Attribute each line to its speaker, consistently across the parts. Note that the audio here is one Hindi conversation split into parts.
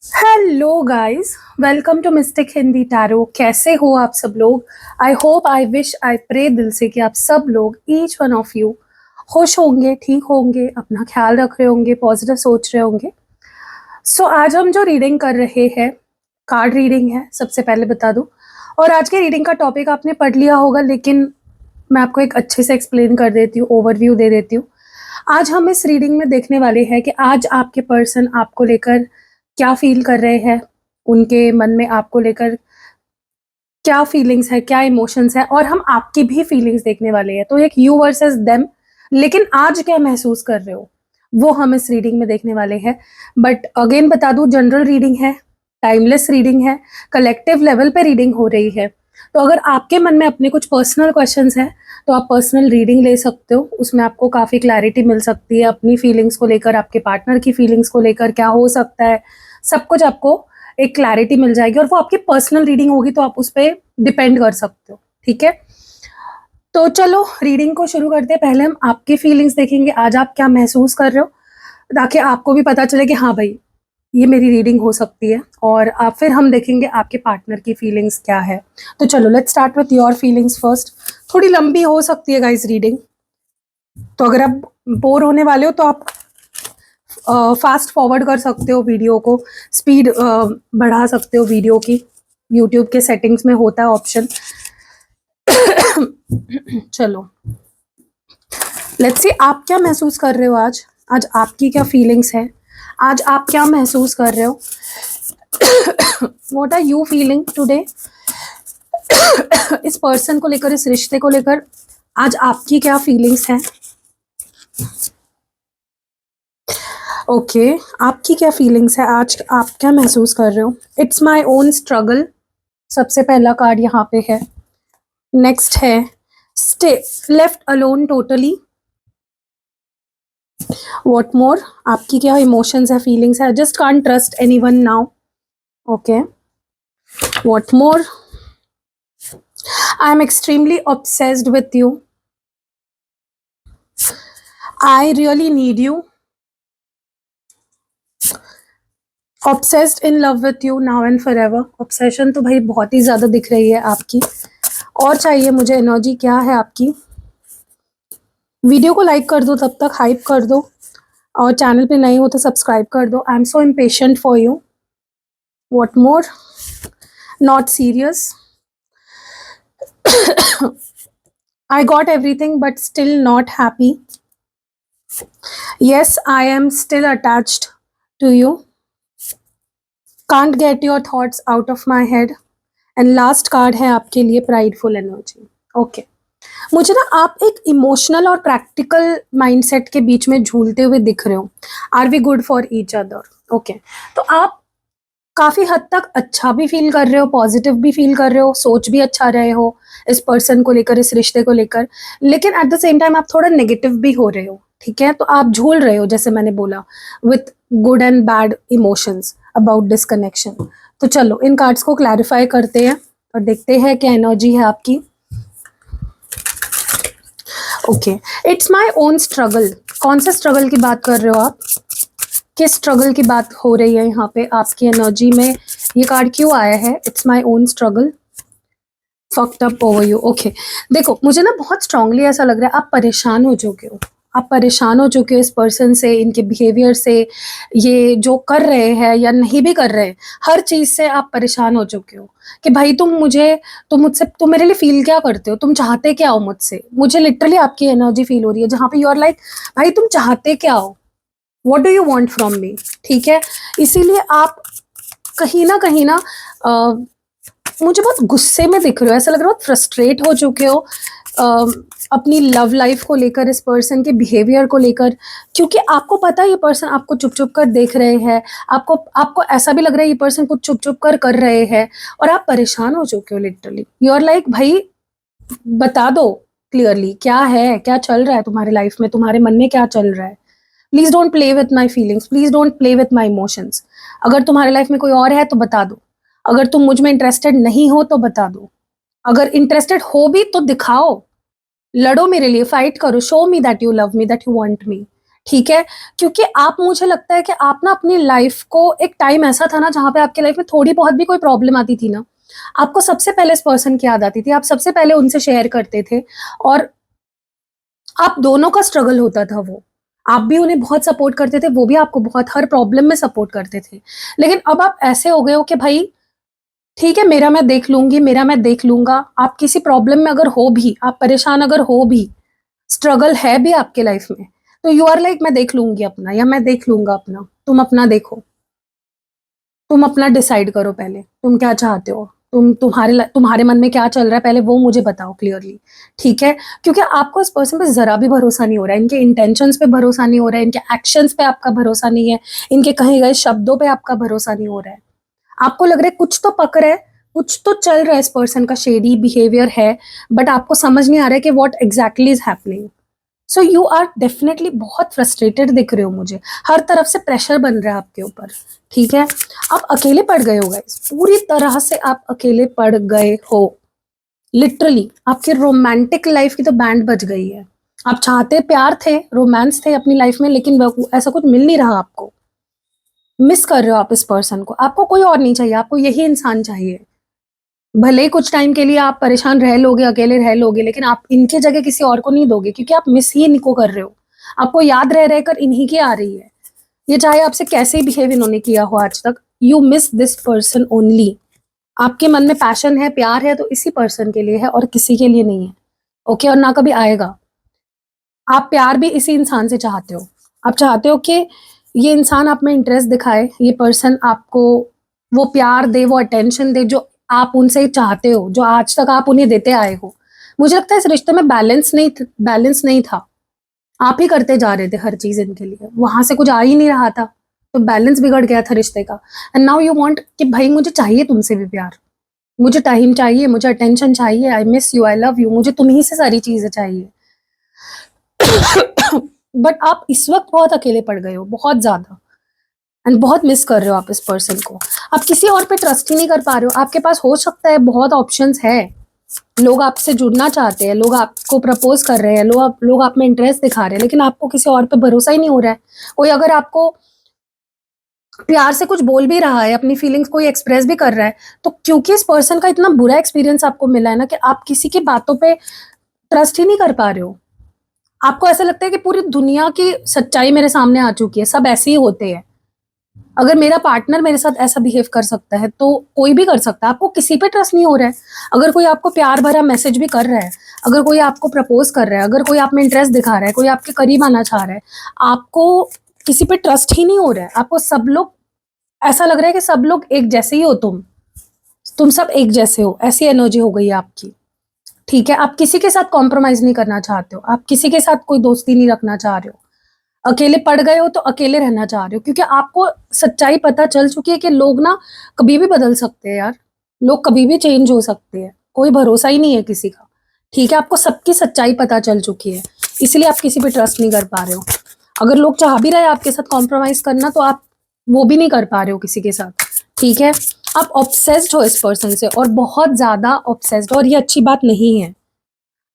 Speaker 1: Hello guys, welcome to mystic Hindi tarot. कैसे हो आप सब लोग? I hope, I wish, I pray दिल से कि आप सब लोग, ईच वन ऑफ यू, खुश होंगे, ठीक होंगे, अपना ख्याल रख रहे होंगे, पॉजिटिव सोच रहे होंगे। सो आज हम जो रीडिंग कर रहे हैं, कार्ड रीडिंग है, सबसे पहले बता दूं। और आज के रीडिंग का टॉपिक आपने पढ़ लिया होगा, लेकिन मैं आपको एक अच्छे से एक्सप्लेन कर देती हूँ, ओवरव्यू दे देती हूँ। आज हम इस रीडिंग में देखने वाले हैं कि आज आपके पर्सन आपको लेकर क्या फील कर रहे हैं, उनके मन में आपको लेकर क्या फीलिंग्स है, क्या इमोशंस है, और हम आपकी भी फीलिंग्स देखने वाले हैं। तो एक यू वर्सेस देम, लेकिन आज क्या महसूस कर रहे हो वो हम इस रीडिंग में देखने वाले हैं। बट अगेन बता दूं, जनरल रीडिंग है, टाइमलेस रीडिंग है, कलेक्टिव लेवल पे रीडिंग हो रही है। तो अगर आपके मन में अपने कुछ पर्सनल क्वेश्चंस हैं तो आप पर्सनल रीडिंग ले सकते हो, उसमें आपको काफ़ी क्लैरिटी मिल सकती है अपनी फीलिंग्स को लेकर, आपके पार्टनर की फीलिंग्स को लेकर क्या हो सकता है, सब कुछ आपको एक क्लैरिटी मिल जाएगी। और वो आपकी पर्सनल रीडिंग होगी तो आप उस पर डिपेंड कर सकते हो, ठीक है। तो चलो रीडिंग को शुरू करते हैं। पहले हम आपकी फीलिंग्स देखेंगे, आज आप क्या महसूस कर रहे हो, ताकि आपको भी पता चले कि हाँ भाई, ये मेरी रीडिंग हो सकती है। और आप फिर हम देखेंगे आपके पार्टनर की फीलिंग्स क्या है। तो चलो let's start with your feelings first. थोड़ी लंबी हो सकती है गाइस रीडिंग, तो अगर आप बोर होने वाले हो तो आप फास्ट फॉरवर्ड कर सकते हो, वीडियो को स्पीड बढ़ा सकते हो वीडियो की। यूट्यूब के सेटिंग्स में होता है ऑप्शन। चलो लेट्स सी आप क्या महसूस कर रहे हो आज। आज आपकी क्या फीलिंग्स है, आज आप क्या महसूस कर रहे हो। What are you feeling today, इस पर्सन को लेकर, इस रिश्ते को लेकर आज आपकी क्या फीलिंग्स हैं। ओके आपकी क्या फीलिंग्स है आज, आप क्या महसूस कर रहे हो। इट्स माई ओन स्ट्रगल, सबसे पहला कार्ड यहाँ पे है। नेक्स्ट है stay left alone totally. What more, आपकी क्या इमोशंस है, फीलिंग्स है। Just can't trust anyone now. Okay what more, I am extremely obsessed with you, I really need you, obsessed in love with you now and for ever. Obsession तो भाई बहुत ही ज्यादा दिख रही है आपकी। और चाहिए मुझे एनर्जी क्या है आपकी। वीडियो को लाइक कर दो, तब तक हाइप कर दो, और चैनल पे नए हो तो सब्सक्राइब कर दो। I am so impatient for you. What more, not serious, I got everything but still not happy. Yes, I am still attached to you. Can't get your thoughts out of my head. And last card है आपके लिए prideful energy. Okay. मुझे ना आप एक इमोशनल और प्रैक्टिकल माइंडसेट के बीच में झूलते हुए दिख रहे हो। Are we good for each other? Okay, तो आप काफी हद तक अच्छा भी फील कर रहे हो, पॉजिटिव भी फील कर रहे हो, सोच भी अच्छा रहे हो इस पर्सन को लेकर, इस रिश्ते को लेकर, लेकिन एट द सेम टाइम आप थोड़ा नेगेटिव भी हो रहे हो, ठीक है। तो आप झूल रहे हो, जैसे मैंने बोला, with good and bad emotions about this connection. तो चलो इन कार्ड्स को क्लैरिफाई करते हैं और देखते हैं क्या एनर्जी है आपकी। Okay, it's my own struggle. कौन सा स्ट्रगल की बात कर रहे हो आप, किस स्ट्रगल की बात हो रही है यहाँ पे आपकी एनर्जी में, ये कार्ड क्यों आया है। It's my own struggle, fucked up over you. Okay, देखो मुझे ना बहुत स्ट्रांगली ऐसा लग रहा है आप परेशान हो चुके हो। आप परेशान हो चुके हो इस पर्सन से, इनके बिहेवियर से, ये जो कर रहे हैं या नहीं भी कर रहे हैं, हर चीज़ से आप परेशान हो चुके हो कि भाई तुम मेरे लिए फील क्या करते हो, तुम चाहते क्या हो मुझसे। मुझे लिटरली आपकी एनर्जी फील हो रही है जहाँ पे यू आर लाइक, भाई तुम चाहते क्या हो, what do you want from me, ठीक है। इसीलिए आप कहीं ना मुझे बहुत गुस्से में दिख रहे हो, ऐसा लग रहा है बहुत फ्रस्ट्रेट हो चुके हो अपनी लव लाइफ को लेकर, इस पर्सन के बिहेवियर को लेकर, क्योंकि आपको पता है ये पर्सन आपको चुप चुप कर देख रहे हैं, आपको ऐसा भी लग रहा है ये पर्सन कुछ चुप चुप कर रहे हैं, और आप परेशान हो चुके हो लिटरली। यू आर लाइक, भाई बता दो क्लियरली क्या है, क्या चल रहा है तुम्हारे लाइफ में, तुम्हारे मन में क्या चल रहा है। Please don't play with my feelings, please don't play with my emotions. अगर तुम्हारे लाइफ में कोई और है तो बता दो, अगर तुम मुझ में इंटरेस्टेड नहीं हो तो बता दो, अगर इंटरेस्टेड हो भी तो दिखाओ, लड़ो मेरे लिए, फाइट करो, show me that you love me, that you want me, ठीक है? क्योंकि आप, मुझे लगता है कि आप ना अपनी लाइफ को, एक टाइम ऐसा था ना जहाँ पे आपकी लाइफ में थोड़ी बहुत भी कोई प्रॉब्लम आती थी ना, आपको सबसे पहले इस पर्सन की याद आती थी, आप सबसे पहले उनसे शेयर करते थे और आप दोनों का स्ट्रगल होता था वो। आप भी उन्हें बहुत सपोर्ट करते थे, वो भी आपको बहुत हर प्रॉब्लम में सपोर्ट करते थे। लेकिन अब आप ऐसे हो गए हो कि भाई ठीक है, मेरा मैं देख लूँगी, मेरा मैं देख लूँगा। आप किसी प्रॉब्लम में अगर हो भी, आप परेशान अगर हो भी, स्ट्रगल है भी आपके लाइफ में, तो यू आर लाइक मैं देख लूँगी अपना, या मैं देख लूँगा अपना। तुम अपना देखो, तुम अपना डिसाइड करो पहले, तुम क्या चाहते हो? तुम्हारे मन में क्या चल रहा है, पहले वो मुझे बताओ क्लियरली, ठीक है? क्योंकि आपको इस पर्सन पे ज़रा भी भरोसा नहीं हो रहा है, इनके इंटेंशंस पे भरोसा नहीं हो रहा है, इनके एक्शंस पे आपका भरोसा नहीं है, इनके कहे गए शब्दों पे आपका भरोसा नहीं हो रहा है। आपको लग रहा है कुछ तो पक रहा है, कुछ तो चल रहा है, इस पर्सन का शेडी बिहेवियर है, बट आपको समझ नहीं आ रहा है कि what exactly is happening. So you are definitely बहुत फ्रस्ट्रेटेड दिख रहे हो मुझे, हर तरफ से प्रेशर बन रहा है आपके ऊपर, ठीक है? आप अकेले पड़ गए हो गाइस, पूरी तरह से आप अकेले पड़ गए हो। लिटरली आपकी रोमांटिक लाइफ की तो बैंड बज गई है। आप चाहते प्यार थे, रोमांस थे अपनी लाइफ में, लेकिन ऐसा कुछ मिल नहीं रहा आपको। मिस कर रहे हो आप इस पर्सन को, आपको कोई और नहीं चाहिए, आपको यही इंसान चाहिए। भले ही कुछ टाइम के लिए आप परेशान रह लोगे, अकेले रह लोगे, लेकिन आप इनकी जगह किसी और को नहीं दोगे, क्योंकि आप मिस ही इनको कर रहे हो। आपको याद रह रहकर इन्हीं की आ रही है, ये चाहे आपसे कैसे ही बिहेव इन्होंने किया हो आज तक। You miss this person only. आपके मन में पैशन है, प्यार है, तो इसी पर्सन के लिए है और किसी के लिए नहीं है, ओके? और ना कभी आएगा। आप प्यार भी इसी इंसान से चाहते हो। आप चाहते हो कि ये इंसान आप में इंटरेस्ट दिखाए, ये पर्सन आपको वो प्यार दे, वो अटेंशन दे जो आप उनसे चाहते हो, जो आज तक आप उन्हें देते आए हो। मुझे लगता है इस रिश्ते में बैलेंस नहीं था। आप ही करते जा रहे थे हर चीज इनके लिए, वहां से कुछ आ ही नहीं रहा था, तो बैलेंस बिगड़ गया था रिश्ते का। एंड नाउ यू वांट कि भाई मुझे चाहिए तुमसे भी प्यार, मुझे टाइम चाहिए, मुझे अटेंशन चाहिए, I miss you, I love you, मुझे तुम ही से सारी चीजें चाहिए। बट आप इस वक्त बहुत अकेले पड़ गए हो, बहुत ज्यादा, एंड बहुत मिस कर रहे हो आप इस पर्सन को। आप किसी और पे ट्रस्ट ही नहीं कर पा रहे हो। आपके पास हो सकता है बहुत ऑप्शंस है, लोग आपसे जुड़ना चाहते हैं, लोग आपको प्रपोज कर रहे हैं, लोग आप में इंटरेस्ट दिखा रहे हैं, लेकिन आपको किसी और पे भरोसा ही नहीं हो रहा है। कोई अगर आपको प्यार से कुछ बोल भी रहा है, अपनी फीलिंग्स कोई एक्सप्रेस भी कर रहा है, तो क्योंकि इस पर्सन का इतना बुरा एक्सपीरियंस आपको मिला है ना, कि आप किसी की बातों पे ट्रस्ट ही नहीं कर पा रहे हो। आपको ऐसा लगता है कि पूरी दुनिया की सच्चाई मेरे सामने आ चुकी है, सब ऐसे ही होते हैं। अगर मेरा पार्टनर मेरे साथ ऐसा बिहेव कर सकता है, तो कोई भी कर सकता है। आपको किसी पे ट्रस्ट नहीं हो रहा है। अगर कोई आपको प्यार भरा मैसेज भी कर रहा है, अगर कोई आपको प्रपोज कर रहा है, अगर कोई आप में इंटरेस्ट दिखा रहा है, कोई आपके करीब आना चाह रहा है, आपको किसी पे ट्रस्ट ही नहीं हो रहा है। आपको सब लोग, ऐसा लग रहा है कि सब लोग एक जैसे ही हो, तुम सब एक जैसे हो, ऐसी एनर्जी हो गई है आपकी, ठीक है? आप किसी के साथ कॉम्प्रोमाइज नहीं करना चाहते हो, आप किसी के साथ कोई दोस्ती नहीं रखना चाह रहे हो। अकेले पड़ गए हो तो अकेले रहना चाह रहे हो, क्योंकि आपको सच्चाई पता चल चुकी है कि लोग ना कभी भी बदल सकते हैं यार, लोग कभी भी चेंज हो सकते हैं, कोई भरोसा ही नहीं है किसी का, ठीक है? आपको सबकी सच्चाई पता चल चुकी है, इसलिए आप किसी पे ट्रस्ट नहीं कर पा रहे हो। अगर लोग चाह भी रहे आपके साथ कॉम्प्रोमाइज करना, तो आप वो भी नहीं कर पा रहे हो किसी के साथ, ठीक है? आप ऑब्सेस्ड हो इस पर्सन से, और बहुत ज्यादा ऑब्सेस्ड, और ये अच्छी बात नहीं है।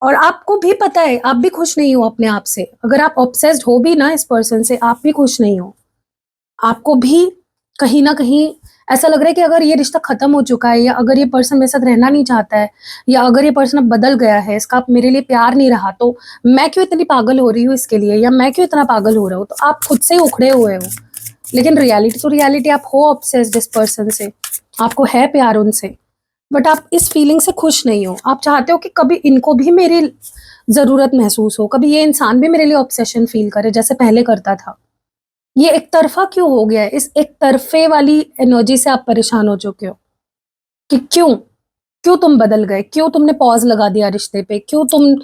Speaker 1: और आपको भी पता है, आप भी खुश नहीं हो अपने आप से। अगर आप ऑब्सेस्ड हो भी ना इस पर्सन से, आप भी खुश नहीं हो। आपको भी कहीं ना कहीं ऐसा लग रहा है कि अगर ये रिश्ता खत्म हो चुका है, या अगर ये पर्सन मेरे साथ रहना नहीं चाहता है, या अगर ये पर्सन अब बदल गया है, इसका अब मेरे लिए प्यार नहीं रहा, तो मैं क्यों इतनी पागल हो रही हूँ इसके लिए, या मैं क्यों इतना पागल हो रहा हूँ? तो आप खुद से ही उखड़े हुए हो। लेकिन रियलिटी तो रियलिटी, आप हो ऑब्सेस्ड इस पर्सन से, आपको है प्यार उनसे, बट आप इस फीलिंग से खुश नहीं हो। आप चाहते हो कि कभी इनको भी मेरी जरूरत महसूस हो, कभी ये इंसान भी मेरे लिए ऑब्सेशन फील करे जैसे पहले करता था। ये एक तरफा क्यों हो गया है? इस एक तरफे वाली एनर्जी से आप परेशान हो चुके हो कि क्यों क्यों तुम बदल गए, क्यों तुमने पॉज लगा दिया रिश्ते पे, क्यों तुम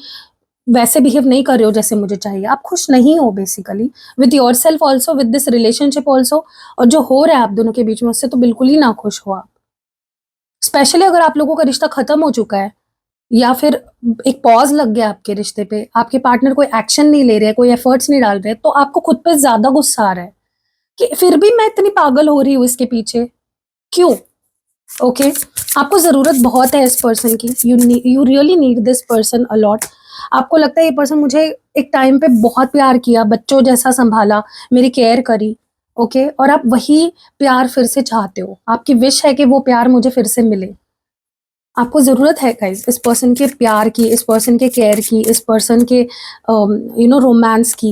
Speaker 1: वैसे बिहेव नहीं कर रहे हो जैसे मुझे चाहिए। आप खुश नहीं हो basically, with your self also, with this relationship also, और जो हो रहा है आप दोनों के बीच में उससे तो बिल्कुल ही ना खुश हो आप। स्पेशली अगर आप लोगों का रिश्ता खत्म हो चुका है, या फिर एक पॉज लग गया आपके रिश्ते पे, आपके पार्टनर कोई एक्शन नहीं ले रहे हैं, कोई एफर्ट्स नहीं डाल रहे, तो आपको खुद पे ज्यादा गुस्सा आ रहा है कि फिर भी मैं इतनी पागल हो रही हूँ इसके पीछे, क्यों? ओके, आपको जरूरत बहुत है इस पर्सन की, you really need this person a lot. आपको लगता है ये पर्सन मुझे एक टाइम पे बहुत प्यार किया, बच्चों जैसा संभाला, मेरी केयर करी, ओके, और आप वही प्यार फिर से चाहते हो, आपकी विश है कि वो प्यार मुझे फिर से मिले। आपको ज़रूरत है गाइस इस पर्सन के प्यार की, इस पर्सन के केयर की, इस पर्सन के रोमांस की।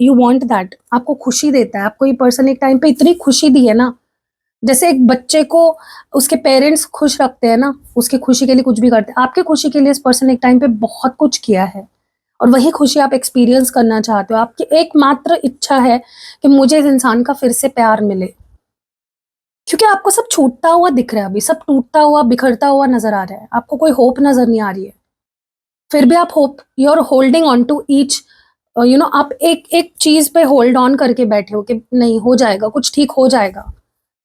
Speaker 1: यू वांट दैट, आपको खुशी देता है। आपको ये पर्सन एक टाइम पे इतनी खुशी दी है ना, जैसे एक बच्चे को उसके पेरेंट्स खुश रखते हैं ना, उसकी खुशी के लिए कुछ भी करते हैं, आपके खुशी के लिए इस पर्सन ने एक टाइम पे बहुत कुछ किया है, और वही खुशी आप एक्सपीरियंस करना चाहते हो। आपकी एकमात्र इच्छा है कि मुझे इस इंसान का फिर से प्यार मिले, क्योंकि आपको सब छूटता हुआ दिख रहा है, अभी सब टूटता हुआ बिखरता हुआ नजर आ रहा है, आपको कोई होप नजर नहीं आ रही है। फिर भी आप hope, you are holding on to each, आप एक एक चीज पे होल्ड ऑन करके बैठे हो कि नहीं, हो जाएगा, कुछ ठीक हो जाएगा,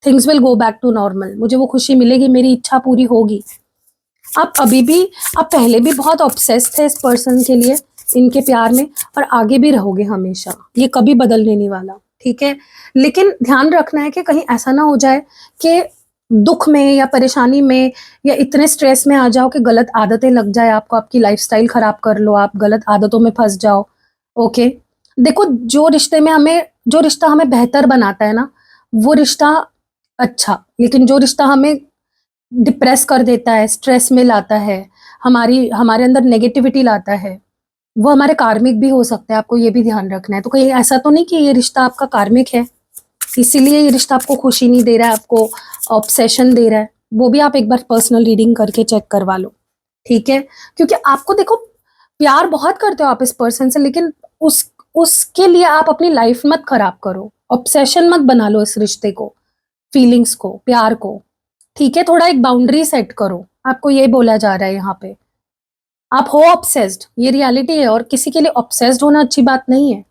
Speaker 1: things will go back to normal, मुझे वो खुशी मिलेगी, मेरी इच्छा पूरी होगी। आप अभी भी, आप पहले भी बहुत ऑब्सेस्ड थे इस पर्सन के लिए, इनके प्यार में, और आगे भी रहोगे हमेशा, ये कभी बदलने नहीं वाला, ठीक है। लेकिन ध्यान रखना है कि कहीं ऐसा ना हो जाए कि दुख में या परेशानी में या इतने स्ट्रेस में आ जाओ कि गलत आदतें लग जाए आपको, आपकी लाइफस्टाइल खराब कर लो, आप गलत आदतों में फंस जाओ, ओके। देखो, जो रिश्ता हमें बेहतर बनाता है ना, वो रिश्ता अच्छा, लेकिन जो रिश्ता हमें डिप्रेस कर देता है, स्ट्रेस में लाता है, हमारे अंदर नेगेटिविटी लाता है, वो हमारे कार्मिक भी हो सकता है, आपको ये भी ध्यान रखना है। तो कहीं ऐसा तो नहीं कि ये रिश्ता आपका कार्मिक है, इसीलिए ये रिश्ता आपको खुशी नहीं दे रहा है, आपको ऑब्सेशन दे रहा है। वो भी आप एक बार पर्सनल रीडिंग करके चेक करवा लो, ठीक है। क्योंकि आपको देखो, प्यार बहुत करते हो आप इस पर्सन से, लेकिन उसके लिए आप अपनी लाइफ मत खराब करो, ऑब्सेशन मत बना लो इस रिश्ते को, फीलिंग्स को, प्यार को, ठीक है। थोड़ा एक बाउंड्री सेट करो, आपको ये बोला जा रहा है यहाँ पे। आप हो ऑब्सेस्ड, ये रियलिटी है, और किसी के लिए ऑब्सेस्ड होना अच्छी बात नहीं है।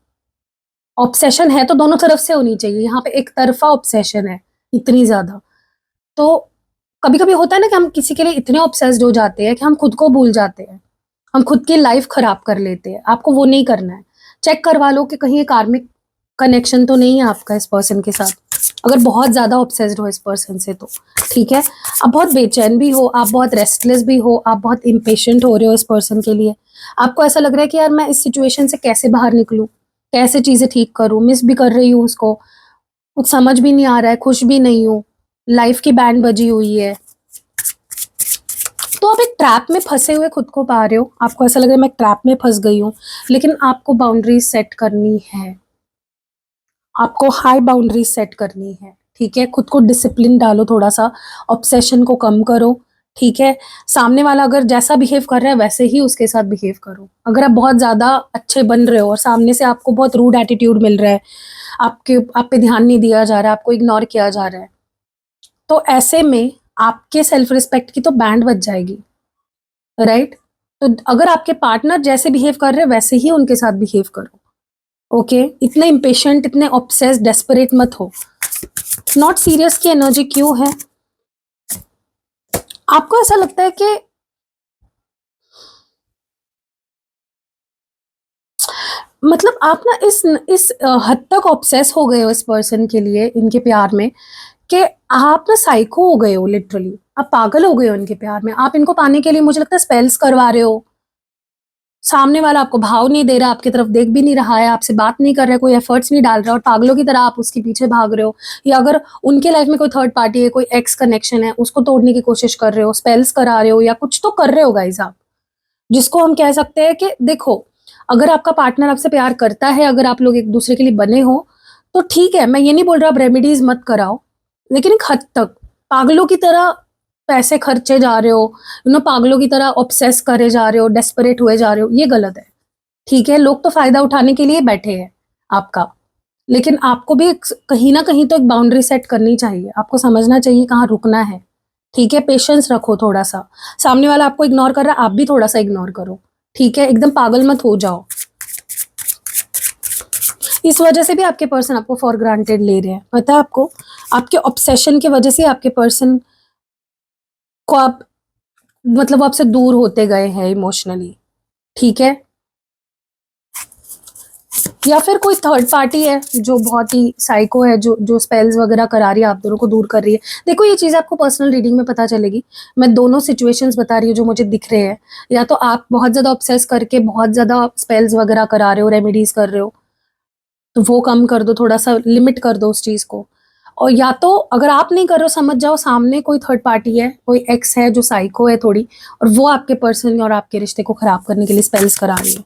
Speaker 1: ऑब्सेशन है तो दोनों तरफ से होनी चाहिए, यहाँ पे एक तरफा ऑब्सेशन है इतनी ज्यादा। तो कभी कभी होता है ना कि हम किसी के लिए इतने ऑब्सेस्ड हो जाते हैं कि हम खुद को भूल जाते हैं, हम खुद की लाइफ खराब कर लेते हैं। आपको वो नहीं करना है, चेक करवा लो कि कहीं ये कार्मिक कनेक्शन तो नहीं है आपका इस पर्सन के साथ, अगर बहुत ज्यादा ऑब्सेस्ड हो इस पर्सन से तो, ठीक है। आप बहुत बेचैन भी हो, आप बहुत रेस्टलेस भी हो, आप बहुत इम्पेशेंट हो रहे हो इस पर्सन के लिए, आपको ऐसा लग रहा है कि यार मैं इस सिचुएशन से कैसे बाहर निकलूं, कैसे चीजें ठीक करूं, मिस भी कर रही हूँ उसको, कुछ समझ भी नहीं आ रहा है, खुश भी नहीं हूँ, लाइफ की बैंड बजी हुई है। तो आप एक ट्रैप में फंसे हुए खुद को पा रहे हो, आपको ऐसा लग रहा है मैं ट्रैप में फंस गई हूँ, लेकिन आपको बाउंड्री सेट करनी है, आपको हाई बाउंड्री सेट करनी है, ठीक है। खुद को डिसिप्लिन डालो थोड़ा सा, ऑब्सेशन को कम करो, ठीक है। सामने वाला अगर जैसा बिहेव कर रहा है वैसे ही उसके साथ बिहेव करो। अगर आप बहुत ज्यादा अच्छे बन रहे हो और सामने से आपको बहुत रूड एटीट्यूड मिल रहा है, आप पे ध्यान नहीं दिया जा रहा है, आपको इग्नोर किया जा रहा है, तो ऐसे में आपके सेल्फ रिस्पेक्ट की तो बैंड बज जाएगी, राइट। तो अगर आपके पार्टनर जैसे बिहेव कर रहे हैं वैसे ही उनके साथ बिहेव करो, ओके। इतने इम्पेशेंट, इतने ऑब्सेस्ड, डेस्परेट मत हो। नॉट सीरियस की एनर्जी क्यों है? आपको ऐसा लगता है कि मतलब आप ना इस हद तक ऑब्सेस हो गए हो इस पर्सन के लिए, इनके प्यार में, कि आप ना साइको हो गए हो, लिटरली आप पागल हो गए हो इनके प्यार में। आप इनको पाने के लिए मुझे लगता है स्पेल्स करवा रहे हो, सामने वाला आपको भाव नहीं दे रहा, आपकी तरफ देख भी नहीं रहा है, आपसे बात नहीं कर रहा है, कोई एफर्ट्स नहीं डाल रहा, और पागलों की तरह आप उसके पीछे भाग रहे हो। या अगर उनके लाइफ में कोई थर्ड पार्टी है, कोई एक्स कनेक्शन है, उसको तोड़ने की कोशिश कर रहे हो, स्पेल्स करा रहे हो, या कुछ तो कर रहे हो गाइस आप, जिसको हम कह सकते हैं कि देखो, अगर आपका पार्टनर आपसे प्यार करता है, अगर आप लोग एक दूसरे के लिए बने हो, तो ठीक है, मैं ये नहीं बोल रहा आप रेमेडीज मत कराओ, लेकिन एक हद तक। पागलों की तरह पैसे खर्चे जा रहे हो, पागलों की तरह ऑब्सेस करे जा रहे हो, डेस्परेट हुए जा रहे हो, ये गलत है, ठीक है। लोग तो फायदा उठाने के लिए बैठे हैं आपका, लेकिन आपको भी कहीं ना कहीं तो एक बाउंड्री सेट करनी चाहिए, आपको समझना चाहिए कहाँ रुकना है, ठीक है। पेशेंस रखो थोड़ा सा, सामने वाला आपको इग्नोर कर रहा है, आप भी थोड़ा सा इग्नोर करो, ठीक है। एकदम पागल मत हो जाओ, इस वजह से भी आपके पर्सन आपको फॉर ग्रांटेड ले रहे हैं, पता है आपको, आपके ऑब्सेशन की वजह से आपके पर्सन को आप, मतलब आपसे दूर होते गए हैं इमोशनली, ठीक है। या फिर कोई थर्ड पार्टी है जो बहुत ही साइको है, जो जो स्पेल्स वगैरह करा रही है, आप दोनों को दूर कर रही है। देखो ये चीज़ आपको पर्सनल रीडिंग में पता चलेगी। मैं दोनों सिचुएशंस बता रही हूँ जो मुझे दिख रहे हैं। या तो आप बहुत ज़्यादा ऑब्सेस करके बहुत ज़्यादा स्पेल्स वगैरह करा रहे हो, रेमेडीज कर रहे हो, तो वो कम कर दो, थोड़ा सा लिमिट कर दो उस चीज़ को। और या तो अगर आप नहीं कर रहे हो, समझ जाओ सामने कोई थर्ड पार्टी है, कोई एक्स है जो साइको है थोड़ी, और वो आपके पर्सन और आपके रिश्ते को खराब करने के लिए स्पेल्स करा रही है।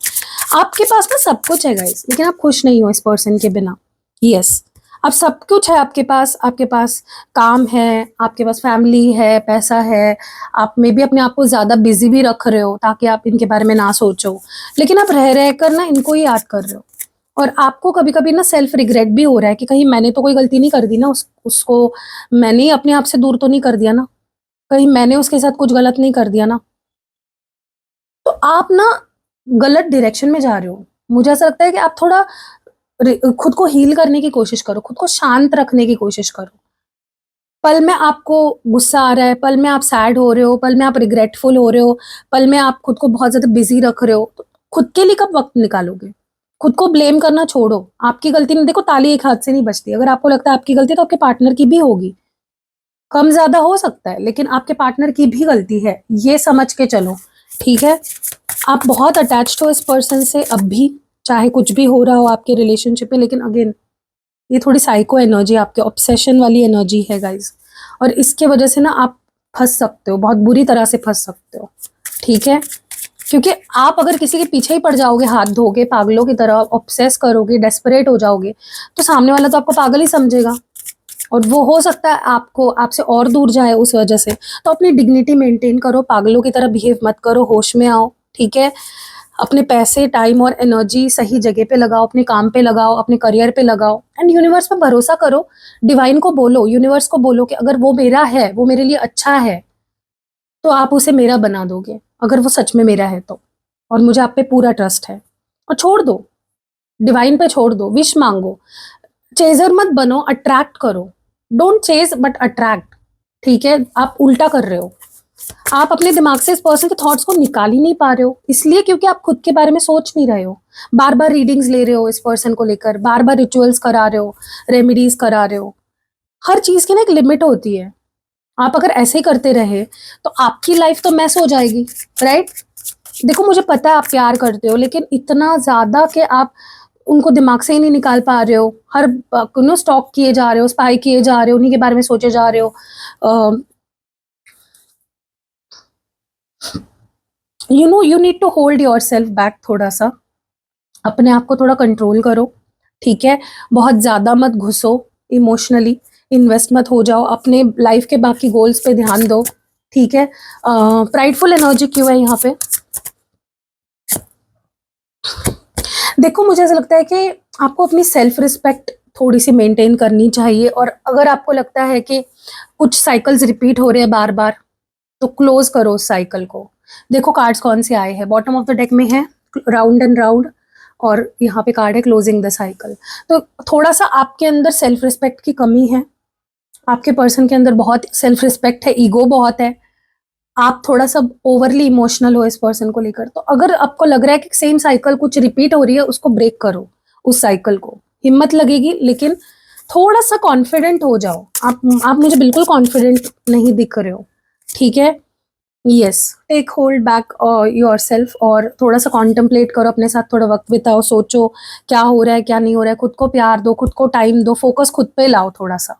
Speaker 1: आपके पास ना सब कुछ है गाइस, लेकिन आप खुश नहीं हो इस पर्सन के बिना। यस, अब सब कुछ है आपके पास काम है, आपके पास फैमिली है, पैसा है, आप मे बी अपने आप को ज़्यादा बिजी भी रख रहे हो ताकि आप इनके बारे में ना सोचो, लेकिन आप रह रह कर ना इनको ही याद कर रहे हो। और आपको कभी-कभी ना सेल्फ रिग्रेट भी हो रहा है कि कहीं मैंने तो कोई गलती नहीं कर दी ना, उसको मैंने ही अपने आप से दूर तो नहीं कर दिया ना? कहीं मैंने उसके साथ कुछ गलत नहीं कर दिया ना? तो आप ना गलत डायरेक्शन में जा रहे हो। मुझे ऐसा लगता है कि आप थोड़ा खुद को हील करने की कोशिश करो, खुद को शांत रखने की कोशिश करो। पल में आपको गुस्सा आ रहा है, पल में आप सैड हो रहे हो, पल में आप रिग्रेटफुल हो रहे हो, पल में आप खुद को बहुत ज़्यादा बिज़ी रख रहे हो, तो खुद के लिए कब वक़्त निकालोगे? खुद को ब्लेम करना छोड़ो। आपकी गलती नहीं, देखो ताली एक हाथ से नहीं बजती। अगर आपको लगता है आपकी गलती है तो आपके पार्टनर की भी होगी। कम ज़्यादा हो सकता है, लेकिन आपके पार्टनर की भी गलती है, ये समझ के चलो, ठीक है? आप बहुत अटैच्ड हो इस पर्सन से अब भी, चाहे कुछ भी हो रहा हो आपके रिलेशनशिप में, लेकिन अगेन ये थोड़ी साइको एनर्जी, आपके ऑब्सेशन वाली एनर्जी है गाइस। और इसके वजह से ना आप फंस सकते हो, बहुत बुरी तरह से फंस सकते हो, ठीक है? क्योंकि आप अगर किसी के पीछे ही पड़ जाओगे हाथ धोके पागलों की तरह, ऑब्सेस करोगे, डेस्परेट हो जाओगे, तो सामने वाला तो आपको पागल ही समझेगा और वो हो सकता है आपको आपसे और दूर जाए उस वजह से। तो अपनी डिग्निटी मेंटेन करो, पागलों की तरह बिहेव मत करो, होश में आओ, ठीक है? अपने पैसे, टाइम और एनर्जी सही जगह पे लगाओ, अपने काम पे लगाओ, अपने करियर पे लगाओ एंड यूनिवर्स पे भरोसा करो। डिवाइन को बोलो, यूनिवर्स को बोलो कि अगर वो मेरा है, वो मेरे लिए अच्छा है, तो आप उसे मेरा बना दोगे, अगर वो सच में मेरा है तो। और मुझे आप पे पूरा ट्रस्ट है। और छोड़ दो, डिवाइन पे छोड़ दो, विश मांगो। चेजर मत बनो, अट्रैक्ट करो। डोंट चेज बट अट्रैक्ट, ठीक है? आप उल्टा कर रहे हो। आप अपने दिमाग से इस पर्सन के थॉट्स को निकाल ही नहीं पा रहे हो, इसलिए क्योंकि आप खुद के बारे में सोच नहीं रहे हो। बार बार रीडिंग्स ले रहे हो इस पर्सन को लेकर, बार बार रिचुअल्स करा रहे हो, रेमेडीज करा रहे हो। हर चीज की ना एक लिमिट होती है। आप अगर ऐसे ही करते रहे तो आपकी लाइफ तो मैस हो जाएगी, राइट? देखो मुझे पता है आप प्यार करते हो, लेकिन इतना ज्यादा कि आप उनको दिमाग से ही नहीं निकाल पा रहे हो। हर स्टॉक किए जा रहे हो, स्पाई किए जा रहे हो, उन्हीं के बारे में सोचे जा रहे हो। You need to hold yourself back, थोड़ा सा अपने आप को थोड़ा कंट्रोल करो, ठीक है? बहुत ज़्यादा मत घुसो इमोशनली, इन्वेस्ट मत हो जाओ, अपने लाइफ के बाकी गोल्स पे ध्यान दो, ठीक है? प्राइडफुल एनर्जी क्यों है यहाँ पे? देखो मुझे ऐसा लगता है कि आपको अपनी सेल्फ रिस्पेक्ट थोड़ी सी मेंटेन करनी चाहिए। और अगर आपको लगता है कि कुछ साइकिल्स रिपीट हो रहे हैं बार बार, तो क्लोज करो उस साइकिल को। देखो कार्ड्स कौन से आए हैं, बॉटम ऑफ द डेक में है राउंड एंड राउंड, और यहाँ पे कार्ड है क्लोजिंग द साइकिल। तो थोड़ा सा आपके अंदर सेल्फ रिस्पेक्ट की कमी है, आपके पर्सन के अंदर बहुत सेल्फ रिस्पेक्ट है, ईगो बहुत है, आप थोड़ा सा ओवरली इमोशनल हो इस पर्सन को लेकर। तो अगर आपको लग रहा है कि सेम साइकिल कुछ रिपीट हो रही है, उसको ब्रेक करो, उस साइकिल को। हिम्मत लगेगी, लेकिन थोड़ा सा कॉन्फिडेंट हो जाओ। आप मुझे बिल्कुल कॉन्फिडेंट नहीं दिख रहे हो, ठीक है? Yes, take hold back yourself और थोड़ा सा कॉन्टेम्पलेट करो, अपने साथ थोड़ा वक्त बिताओ, सोचो क्या हो रहा है क्या नहीं हो रहा है, खुद को प्यार दो, खुद को टाइम दो, फोकस खुद पे लाओ थोड़ा सा,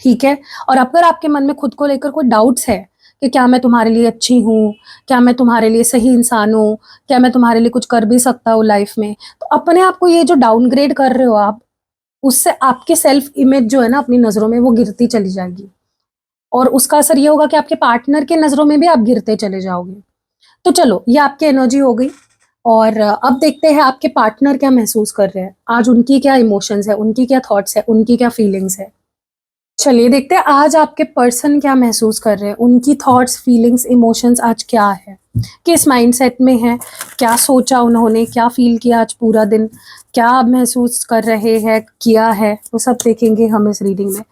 Speaker 1: ठीक है? और अगर आपके मन में खुद को लेकर कोई डाउट्स है कि क्या मैं तुम्हारे लिए अच्छी हूँ, क्या मैं तुम्हारे लिए सही इंसान हूँ, क्या मैं तुम्हारे लिए कुछ कर भी सकता हूँ लाइफ में, तो अपने आप को ये जो डाउनग्रेड कर रहे हो आप, उससे आपके सेल्फ इमेज जो है ना अपनी नज़रों में वो गिरती चली जाएगी। और उसका असर ये होगा कि आपके पार्टनर के नज़रों में भी आप गिरते चले जाओगे। तो चलो, ये आपकी एनर्जी हो गई। और अब देखते हैं आपके पार्टनर क्या महसूस कर रहे हैं आज, उनकी क्या इमोशंस है, उनकी क्या थॉट्स है, उनकी क्या फीलिंग्स है। चलिए देखते हैं आज आपके पर्सन क्या महसूस कर रहे हैं, उनकी थॉट्स, फीलिंग्स, इमोशंस आज क्या है, किस माइंडसेट में है, क्या सोचा उन्होंने, क्या फील किया आज पूरा दिन, क्या महसूस कर रहे हैं, किया है, वो सब देखेंगे हम इस रीडिंग में।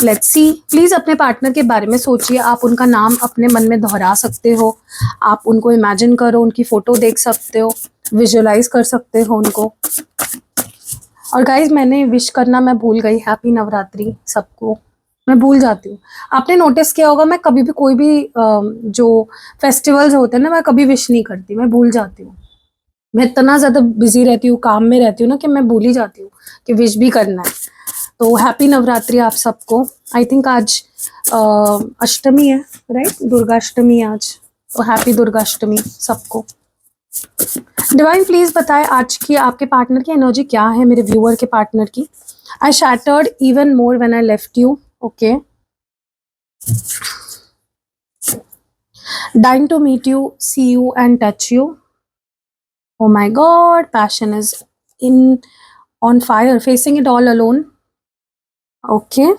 Speaker 1: Let's see. प्लीज़ अपने पार्टनर के बारे में सोचिए, आप उनका नाम अपने मन में दोहरा सकते हो, आप उनको इमेजिन करो, उनकी फ़ोटो देख सकते हो, विजुअलाइज कर सकते हो उनको। और गाइज मैंने विश करना मैं भूल गई, हैप्पी नवरात्रि सबको, मैं भूल जाती हूँ। आपने नोटिस किया होगा मैं कभी भी कोई भी जो फेस्टिवल्स होते हैं ना, मैं कभी विश नहीं करती, मैं भूल जाती हूँ। मैं इतना ज़्यादा बिजी रहती हूँ, काम में रहती हूँ ना, कि मैं भूल ही जाती हूँ कि विश भी करना है। तो हैप्पी नवरात्रि आप सबको। आई थिंक आज अष्टमी है, राइट? दुर्गाष्टमी आज, तो हैप्पी दुर्गाष्टमी सबको। डिवाइन प्लीज बताएं आज की आपके पार्टनर की एनर्जी क्या है, मेरे व्यूअर के पार्टनर की। I shattered even more when I left you. Okay, dying to meet you, see you and touch you. Oh my god, passion is in on fire, facing it all alone. Okay,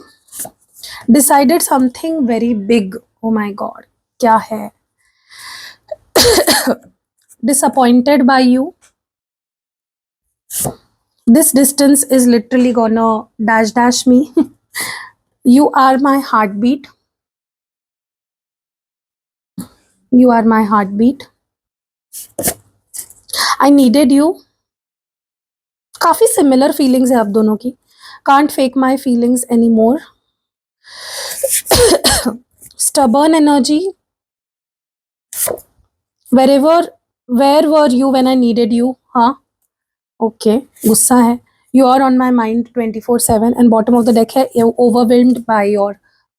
Speaker 1: decided something very big. Oh my god, क्या है? Disappointed by you. This distance is literally gonna dash me. You are my heartbeat. You are my heartbeat. I needed you. काफी सिमिलर फीलिंग्स है आप दोनों की. Can't fake my feelings anymore. Stubborn energy. Where were you when I needed you? हाँ, okay. गुस्सा है. You are on my mind 24/7 and bottom of the deck है overwhelmed by your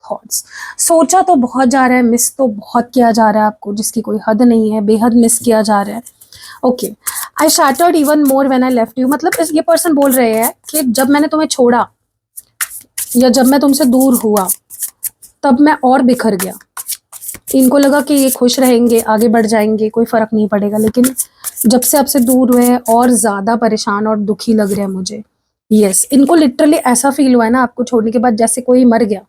Speaker 1: thoughts. सोचा तो बहुत जा रहा है, मिस तो बहुत किया जा रहा है आपको, जिसकी कोई हद नहीं है, बेहद मिस किया जा रहा है. Okay, I shattered even more when I left you. मतलब ये पर्सन बोल रहे हैं कि जब मैंने तुम्हें छोड़ा या जब मैं तुमसे दूर हुआ तब मैं और बिखर गया. इनको लगा कि ये खुश रहेंगे, आगे बढ़ जाएंगे, कोई फर्क नहीं पड़ेगा, लेकिन जब से आपसे दूर हुए हैं और ज्यादा परेशान और दुखी लग रहे हैं मुझे. यस, इनको लिटरली ऐसा फील हुआ है ना आपको छोड़ने के बाद, जैसे कोई मर गया,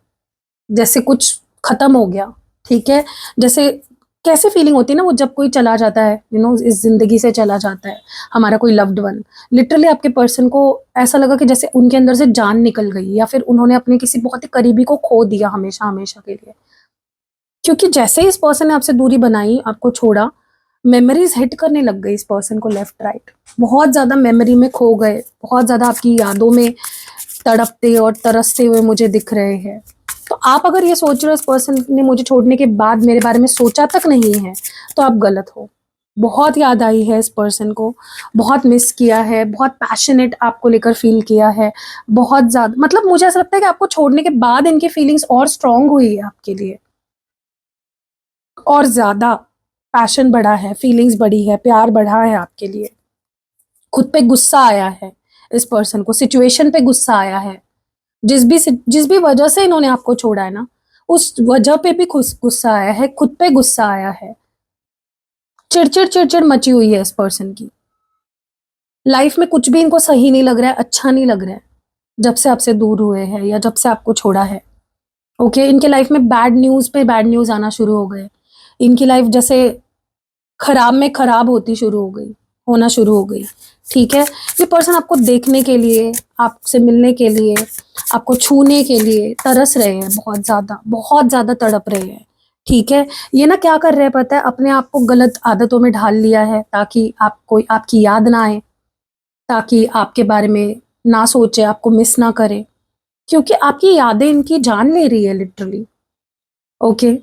Speaker 1: जैसे कुछ खत्म हो गया. ठीक है, जैसे कैसे फीलिंग होती है ना वो जब कोई चला जाता है, यू नो, इस जिंदगी से चला जाता है हमारा कोई लव्ड वन. लिटरली आपके पर्सन को ऐसा लगा कि जैसे उनके अंदर से जान निकल गई, या फिर उन्होंने अपने किसी बहुत ही करीबी को खो दिया हमेशा हमेशा के लिए. क्योंकि जैसे ही इस पर्सन ने आपसे दूरी बनाई, आपको छोड़ा, मेमोरीज हिट करने लग गई इस पर्सन को लेफ्ट राइट. बहुत ज्यादा मेमोरी में खो गए, बहुत ज्यादा आपकी यादों में तड़पते और तरसते हुए मुझे दिख रहे हैं. तो आप अगर ये सोच रहे हो इस पर्सन ने मुझे छोड़ने के बाद मेरे बारे में सोचा तक नहीं है, तो आप गलत हो. बहुत याद आई है इस पर्सन को, बहुत मिस किया है, बहुत पैशनेट आपको लेकर फील किया है, बहुत ज्यादा. मतलब मुझे ऐसा लगता है कि आपको छोड़ने के बाद इनकी फीलिंग्स और स्ट्रांग हुई है आपके लिए, और ज्यादा पैशन बढ़ा है, फीलिंग्स बढ़ी है, प्यार बढ़ा है आपके लिए. खुद पे गुस्सा आया है इस पर्सन को, सिचुएशन पे गुस्सा आया है. जिस भी वजह से इन्होंने आपको छोड़ा है ना, उस वजह पे भी गुस्सा आया है, खुद पे गुस्सा आया है. चिड़चिड़ मची हुई है इस पर्सन की. लाइफ में कुछ भी इनको सही नहीं लग रहा है, अच्छा नहीं लग रहा है, जब से आपसे दूर हुए हैं या जब से आपको छोड़ा है. ओके, इनके लाइफ में बैड न्यूज पे बैड न्यूज आना शुरू हो गए. इनकी लाइफ जैसे खराब में खराब होना शुरू हो गई. ठीक है, ये पर्सन आपको देखने के लिए, आपसे मिलने के लिए, आपको छूने के लिए तरस रहे हैं, बहुत ज्यादा तड़प रहे हैं. ठीक है, ये ना क्या कर रहे हैं पता है, अपने आप को गलत आदतों में ढाल लिया है ताकि आपकी याद ना आए, ताकि आपके बारे में ना सोचे, आपको मिस ना करे, क्योंकि आपकी यादें इनकी जान ले रही है लिटरली. ओके,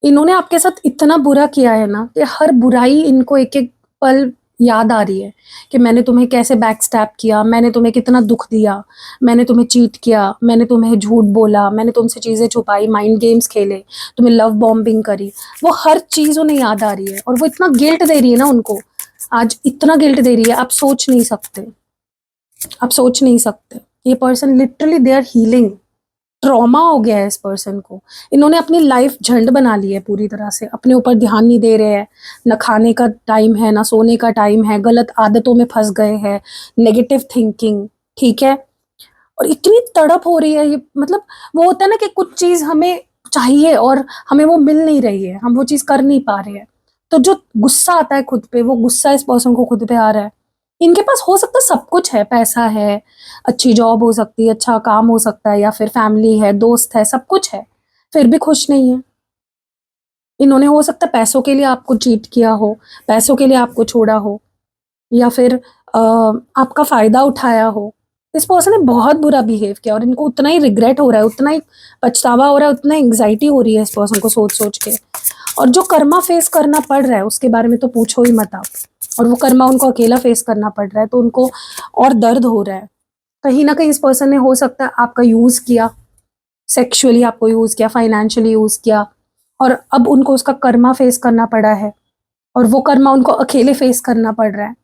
Speaker 1: इन्होंने आपके साथ इतना बुरा किया है ना कि हर बुराई इनको एक एक पल याद आ रही है कि मैंने तुम्हें कैसे बैक स्टैप किया, मैंने तुम्हें कितना दुख दिया, मैंने तुम्हें चीट किया, मैंने तुम्हें झूठ बोला, मैंने तुमसे चीज़ें छुपाई, माइंड गेम्स खेले, तुम्हें लव बॉम्बिंग करी. वो हर चीज़ उन्हें याद आ रही है और वो इतना गिल्ट दे रही है ना उनको, आज इतना गिल्ट दे रही है, आप सोच नहीं सकते. ये person literally they are healing. Trauma हो गया है इस पर्सन को. इन्होंने अपनी लाइफ झंड बना ली है पूरी तरह से, अपने ऊपर ध्यान नहीं दे रहे हैं, ना खाने का टाइम है, ना सोने का टाइम है, गलत आदतों में फंस गए हैं, नेगेटिव थिंकिंग. ठीक है, और इतनी तड़प हो रही है ये, मतलब वो होता है ना कि कुछ चीज हमें चाहिए और हमें वो मिल नहीं रही है, हम वो चीज कर नहीं पा रहे हैं, तो जो गुस्सा आता है खुद पे, वो गुस्सा इस पर्सन को खुद पे आ रहा है. इनके पास हो सकता है सब कुछ है, पैसा है, अच्छी जॉब हो सकती है, अच्छा काम हो सकता है, या फिर फैमिली है, दोस्त है, सब कुछ है, फिर भी खुश नहीं है. इन्होंने हो सकता है पैसों के लिए आपको चीट किया हो, पैसों के लिए आपको छोड़ा हो, या फिर आपका फ़ायदा उठाया हो। इस पर्सन ने बहुत बुरा बिहेव किया और इनको उतना ही रिग्रेट हो रहा है, उतना ही पछतावा हो रहा है, उतना एंग्ज़ायटी हो रही है इस पर्सन को सोच-सोच के। और जो कर्मा फेस करना पड़ रहा है उसके बारे में तो पूछो ही मत आप। और वो कर्मा उनको अकेला फेस करना पड़ रहा है तो उनको और दर्द हो रहा है। कहीं न कहीं इस पर्सन ने हो सकता है आपका यूज़ किया, सेक्सुअली आपको यूज़ किया, फाइनेंशियली यूज़ किया और अब उनको उसका कर्मा फेस करना पड़ा है और वो कर्मा उनको अकेले फेस करना पड़ रहा है।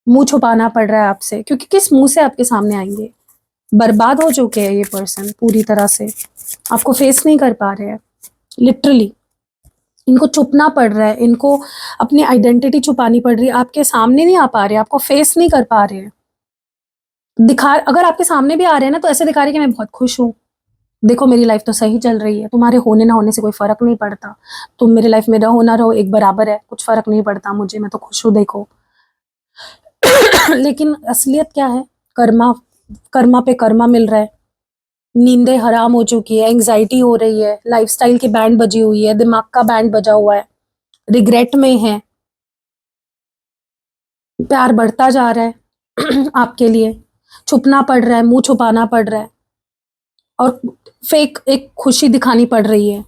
Speaker 1: मुँह छुपाना पड़ रहा है आपसे क्योंकि किस मुँह से आपके सामने आएँगे? बर्बाद हो चुके हैं ये पर्सन पूरी तरह से, आपको फेस नहीं कर पा रहे हैं, लिटरली। इनको छुपना पड़ रहा है, इनको अपनी आइडेंटिटी छुपानी पड़ रही है, आपके सामने नहीं आ पा रहे हैं, आपको फेस नहीं कर पा रहे हैं। अगर आपके सामने भी आ रहे हैं ना तो ऐसे दिखा रहे हैं कि मैं बहुत खुश हूँ, देखो मेरी लाइफ तो सही चल रही है, तुम्हारे होने ना होने से कोई फ़र्क नहीं पड़ता, तुम मेरी लाइफ में रहो ना रहो एक बराबर है, कुछ फ़र्क नहीं पड़ता मुझे, मैं तो खुश हूँ देखो। लेकिन असलियत क्या है? कर्मा कर्मा पे कर्मा मिल रहा है, नींदें हराम हो चुकी है, एंग्जाइटी हो रही है, लाइफस्टाइल की बैंड बजी हुई है, दिमाग का बैंड बजा हुआ है, रिग्रेट में है, प्यार बढ़ता जा रहा है आपके लिए, छुपना पड़ रहा है, मुंह छुपाना पड़ रहा है और फेक एक खुशी दिखानी पड़ रही है।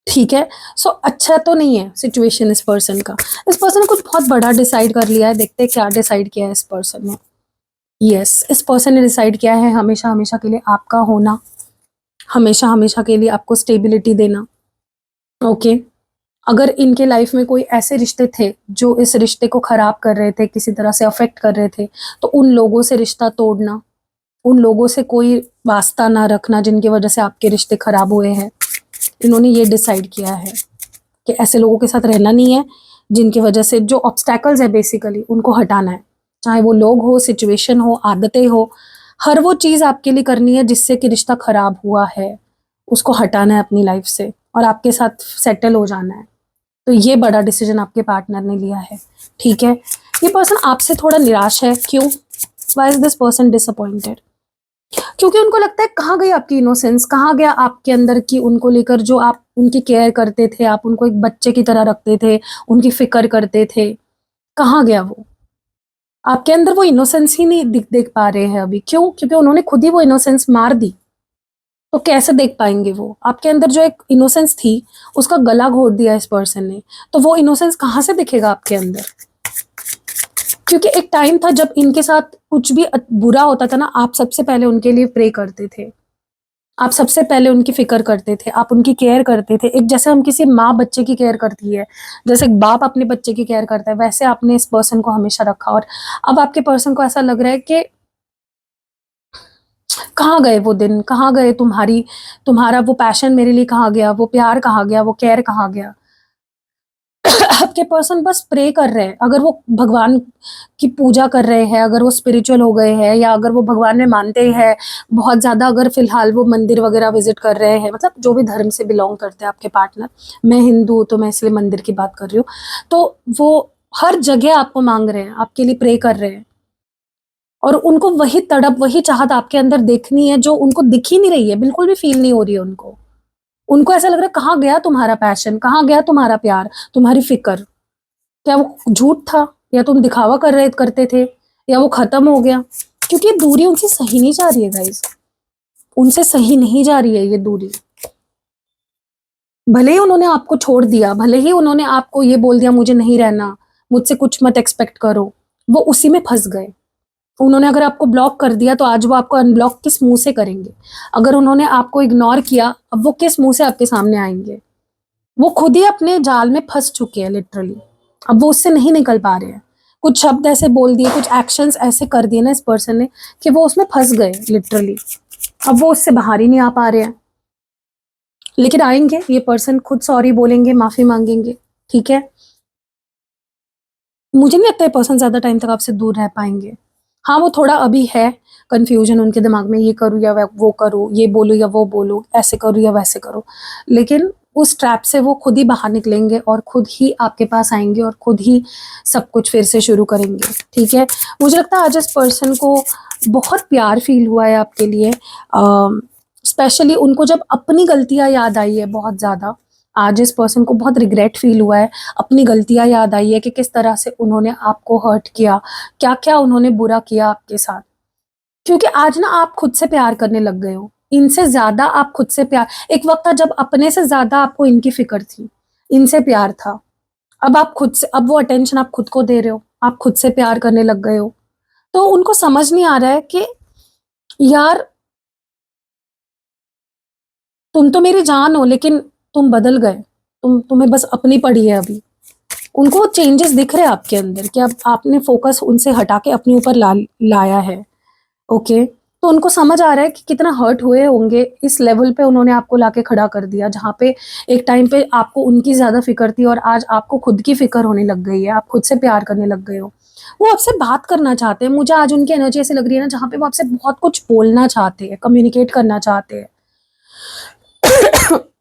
Speaker 1: ठीक है, सो अच्छा तो नहीं है सिचुएशन इस पर्सन का। इस पर्सन ने कुछ बहुत बड़ा डिसाइड कर लिया है, देखते हैं क्या डिसाइड किया है इस पर्सन ने। यस, इस पर्सन ने डिसाइड किया है हमेशा हमेशा के लिए आपका होना, हमेशा हमेशा के लिए आपको स्टेबिलिटी देना। ओके, अगर इनके लाइफ में कोई ऐसे रिश्ते थे जो इस रिश्ते को खराब कर रहे थे, किसी तरह से अफेक्ट कर रहे थे, तो उन लोगों से रिश्ता तोड़ना, उन लोगों से कोई वास्ता ना रखना जिनकी वजह से आपके रिश्ते खराब हुए हैं। इन्होंने ये डिसाइड किया है कि ऐसे लोगों के साथ रहना नहीं है, जिनकी वजह से जो ऑब्स्टैकल्स है बेसिकली उनको हटाना है। चाहे वो लोग हो, सिचुएशन हो, आदतें हो, हर वो चीज़ आपके लिए करनी है जिससे कि रिश्ता खराब हुआ है, उसको हटाना है अपनी लाइफ से और आपके साथ सेटल हो जाना है। तो ये बड़ा डिसीजन आपके पार्टनर ने लिया है, ठीक है? ये पर्सन आपसे थोड़ा निराश है, क्यों? Why is this person disappointed? क्योंकि उनको लगता है कहाँ गई आपकी इनोसेंस, कहाँ गया आपके अंदर की उनको लेकर जो आप उनकी केयर करते थे, आप उनको एक बच्चे की तरह रखते थे, उनकी फ़िक्र करते थे, कहाँ गया वो? आपके अंदर वो इनोसेंस ही नहीं देख पा रहे हैं अभी, क्यों? क्योंकि उन्होंने खुद ही वो इनोसेंस मार दी, तो कैसे देख पाएँगे वो? आपके अंदर जो एक इनोसेंस थी, उसका गला घोट दिया इस पर्सन ने, तो वो इनोसेंस कहाँ से दिखेगा आपके अंदर? क्योंकि एक टाइम था जब इनके साथ कुछ भी बुरा होता था ना, आप सबसे पहले उनके लिए प्रे करते थे। आप सबसे पहले उनकी फ़िक्र करते थे, आप उनकी केयर करते थे। एक जैसे हम किसी माँ बच्चे की केयर करती है, जैसे एक बाप अपने बच्चे की केयर करता है, वैसे आपने इस पर्सन को हमेशा रखा और अब आपके पर्सन को ऐसा लग रहा है कि कहाँ गए वो दिन? कहाँ गए तुम्हारा वो पैशन मेरे लिए कहाँ गया? वो प्यार कहाँ गया? वो केयर कहाँ गया? आपके पर्सन बस प्रे कर रहे हैं, अगर वो भगवान की पूजा कर रहे हैं, अगर वो स्पिरिचुअल हो गए हैं या अगर वो भगवान में मानते हैं बहुत ज़्यादा, अगर फ़िलहाल वो मंदिर वगैरह विज़िट कर रहे हैं, मतलब जो भी धर्म से बिलॉन्ग करते हैं आपके पार्टनर, मैं हिंदू हूँ तो मैं इसलिए मंदिर की बात कर रही हूँ, तो वो हर जगह आपको माँग रहे हैं, आपके लिए प्रे कर रहे हैं और उनको वही तड़प, वही चाहत आपके अंदर देखनी है जो उनको दिख ही नहीं रही है, बिल्कुल भी फ़ील नहीं हो रही है उनको। उनको ऐसा लग रहा है कहाँ गया तुम्हारा पैशन, कहाँ गया तुम्हारा प्यार, तुम्हारी फ़िक्र? क्या वो झूठ था या तुम दिखावा करते थे या वो खत्म हो गया? क्योंकि ये दूरी उनसे सही नहीं जा रही है गाइस, उनसे सही नहीं जा रही है ये दूरी। भले ही उन्होंने आपको छोड़ दिया, भले ही उन्होंने आपको ये बोल दिया मुझे नहीं रहना, मुझसे कुछ मत एक्सपेक्ट करो, वो उसी में फंस गए। उन्होंने अगर आपको ब्लॉक कर दिया तो आज वो आपको अनब्लॉक किस मुंह से करेंगे? अगर उन्होंने आपको इग्नोर किया, अब वो किस मुंह से आपके सामने आएंगे? वो खुद ही अपने जाल में फंस चुके हैं लिटरली, अब वो उससे नहीं निकल पा रहे हैं। कुछ शब्द ऐसे बोल दिए, कुछ एक्शंस ऐसे कर दिए ना इस पर्सन ने कि वो उसमें फंस गए लिटरली, अब वो उससे बाहर ही नहीं आ पा रहे हैं। लेकिन आएंगे, ये पर्सन खुद सॉरी बोलेंगे, माफी मांगेंगे, ठीक है? मुझे नहीं लगता ये पर्सन ज्यादा टाइम तक आपसे दूर रह पाएंगे। हाँ, वो थोड़ा अभी है कंफ्यूजन उनके दिमाग में, ये करूँ या वो करूँ, ये बोलूँ या वो बोलूँ, ऐसे करूँ या वैसे करूँ, लेकिन उस ट्रैप से वो खुद ही बाहर निकलेंगे और खुद ही आपके पास आएंगे और खुद ही सब कुछ फिर से शुरू करेंगे, ठीक है? मुझे लगता है आज इस पर्सन को बहुत प्यार फील हुआ है आपके लिए, स्पेशली उनको जब अपनी गलतियाँ याद आई है बहुत ज़्यादा, आज इस पर्सन को बहुत रिग्रेट फील हुआ है, अपनी गलतियां याद आई है कि किस तरह से उन्होंने आपको हर्ट किया, क्या क्या उन्होंने बुरा किया आपके साथ। क्योंकि आज ना आप खुद से प्यार करने लग गए हो, इनसे ज्यादा आप खुद से प्यार। एक वक्त था जब अपने से ज्यादा आपको इनकी फिक्र थी, इनसे प्यार था। अब आप खुद से, अब वो अटेंशन आप खुद को दे रहे हो, आप खुद से प्यार करने लग गए हो। तो उनको समझ नहीं आ रहा है कि यार तुम तो मेरी जान हो, लेकिन तुम बदल गए, तुम्हें बस अपनी पड़ी है अभी। उनको चेंजेस दिख रहे हैं आपके अंदर कि अब आपने फोकस उनसे हटा के अपने ऊपर लाया है। ओके, तो उनको समझ आ रहा है कि कितना हर्ट हुए होंगे, इस लेवल पे उन्होंने आपको लाके खड़ा कर दिया, जहाँ पे एक टाइम पे आपको उनकी ज्यादा फिक्र थी और आज आपको खुद की फिक्र होने लग गई है, आप खुद से प्यार करने लग गए हो। वो आपसे बात करना चाहते हैं, मुझे आज उनकी एनर्जी ऐसी लग रही है ना, जहाँ पे वो आपसे बहुत कुछ बोलना चाहते हैं, कम्युनिकेट करना चाहते हैं।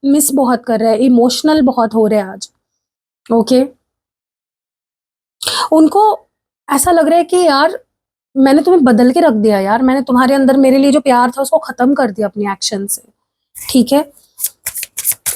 Speaker 1: मिस बहुत कर रहे हैं, इमोशनल बहुत हो रहे हैं आज। ओके, उनको ऐसा लग रहा है कि यार मैंने तुम्हें बदल के रख दिया, यार मैंने तुम्हारे अंदर मेरे लिए जो प्यार था उसको खत्म कर दिया अपनी एक्शन से। ठीक है,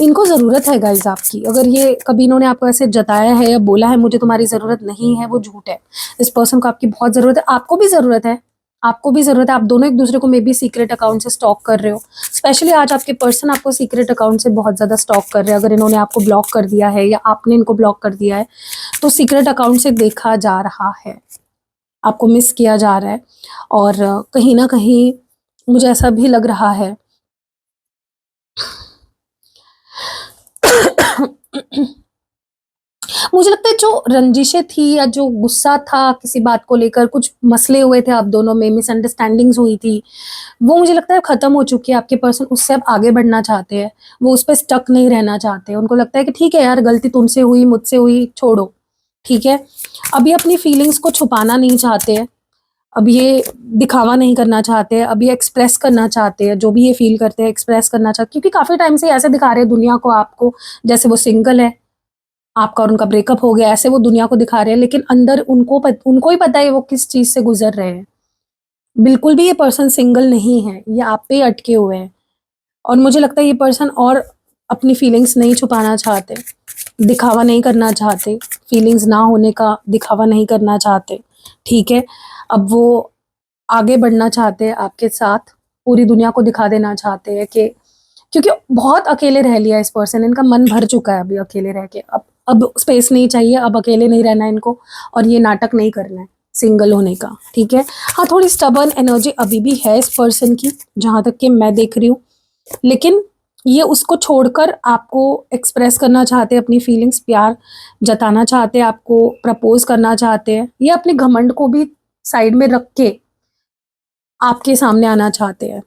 Speaker 1: इनको जरूरत है गाइज आपकी। अगर ये कभी इन्होंने आपको ऐसे जताया है या बोला है मुझे तुम्हारी जरूरत नहीं है, वो झूठ है। इस पर्सन को आपकी बहुत जरूरत है, आपको भी जरूरत है, आपको भी जरूरत है। आप दोनों एक दूसरे को मे बी सीक्रेट अकाउंट से स्टॉक कर रहे हो। स्पेशली आज आपके पर्सन आपको सीक्रेट अकाउंट से बहुत ज्यादा स्टॉक कर रहे हैं। अगर इन्होंने आपको ब्लॉक कर दिया है या आपने इनको ब्लॉक कर दिया है, तो सीक्रेट अकाउंट से देखा जा रहा है, आपको मिस किया जा रहा है। और कहीं ना कहीं मुझे ऐसा भी लग रहा है मुझे लगता है जो रंजिशें थी या जो गुस्सा था किसी बात को लेकर, कुछ मसले हुए थे आप दोनों में, मिसअंडरस्टैंडिंग्स हुई थी, वो मुझे लगता है खत्म हो चुकी है। आपके पर्सन उससे अब आगे बढ़ना चाहते हैं, वो उस पर स्टक नहीं रहना चाहते। उनको लगता है कि ठीक है यार, गलती तुमसे हुई, मुझसे हुई, छोड़ो, ठीक है। अभी अपनी फीलिंग्स को छुपाना नहीं चाहते हैं, अब ये दिखावा नहीं करना चाहते हैं, अब ये एक्सप्रेस करना चाहते हैं, जो भी ये फील करते हैं एक्सप्रेस करना चाहते हैं। क्योंकि काफी टाइम से ऐसे दिखा रहे हैं दुनिया को आपको जैसे वो सिंगल है, आपका और उनका ब्रेकअप हो गया, ऐसे वो दुनिया को दिखा रहे हैं। लेकिन अंदर उनको ही पता है वो किस चीज से गुजर रहे हैं। बिल्कुल भी ये पर्सन सिंगल नहीं है, ये आप पे ही अटके हुए हैं। और मुझे लगता है ये पर्सन और अपनी फीलिंग्स नहीं छुपाना चाहते, दिखावा नहीं करना चाहते, फीलिंग्स ना होने का दिखावा नहीं करना चाहते। ठीक है, अब वो आगे बढ़ना चाहते हैं आपके साथ, पूरी दुनिया को दिखा देना चाहते हैं कि, क्योंकि बहुत अकेले रह लिया इस पर्सन, इनका मन भर चुका है अभी अकेले रह के। अब स्पेस नहीं चाहिए, अब अकेले नहीं रहना है इनको, और ये नाटक नहीं करना है सिंगल होने का। ठीक है, हाँ थोड़ी स्टबर्न एनर्जी अभी भी है इस पर्सन की, जहां तक कि मैं देख रही हूँ। लेकिन ये उसको छोड़कर आपको एक्सप्रेस करना चाहते हैं अपनी फीलिंग्स, प्यार जताना चाहते हैं, आपको प्रपोज करना चाहते हैं। ये अपने घमंड को भी साइड में रख के आपके सामने आना चाहते हैं,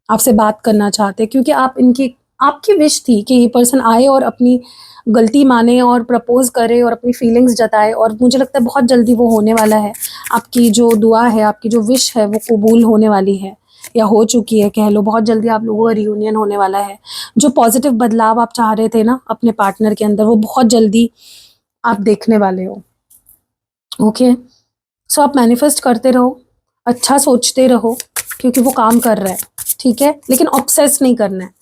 Speaker 1: आपसे बात करना चाहते हैं। क्योंकि आप इनकी, आपकी विश थी कि ये पर्सन आए और अपनी गलती माने और प्रपोज करे और अपनी फीलिंग्स जताए, और मुझे लगता है बहुत जल्दी वो होने वाला है। आपकी जो दुआ है, आपकी जो विश है, वो कबूल होने वाली है या हो चुकी है कह लो। बहुत जल्दी आप लोगों का रियूनियन होने वाला है। जो पॉजिटिव बदलाव आप चाह रहे थे ना अपने पार्टनर के अंदर, वो बहुत जल्दी आप देखने वाले हो। ओके, सो आप मैनिफेस्ट करते रहो, अच्छा सोचते रहो, क्योंकि वो काम कर रहा है। ठीक है, लेकिन ऑब्सेस नहीं करना है।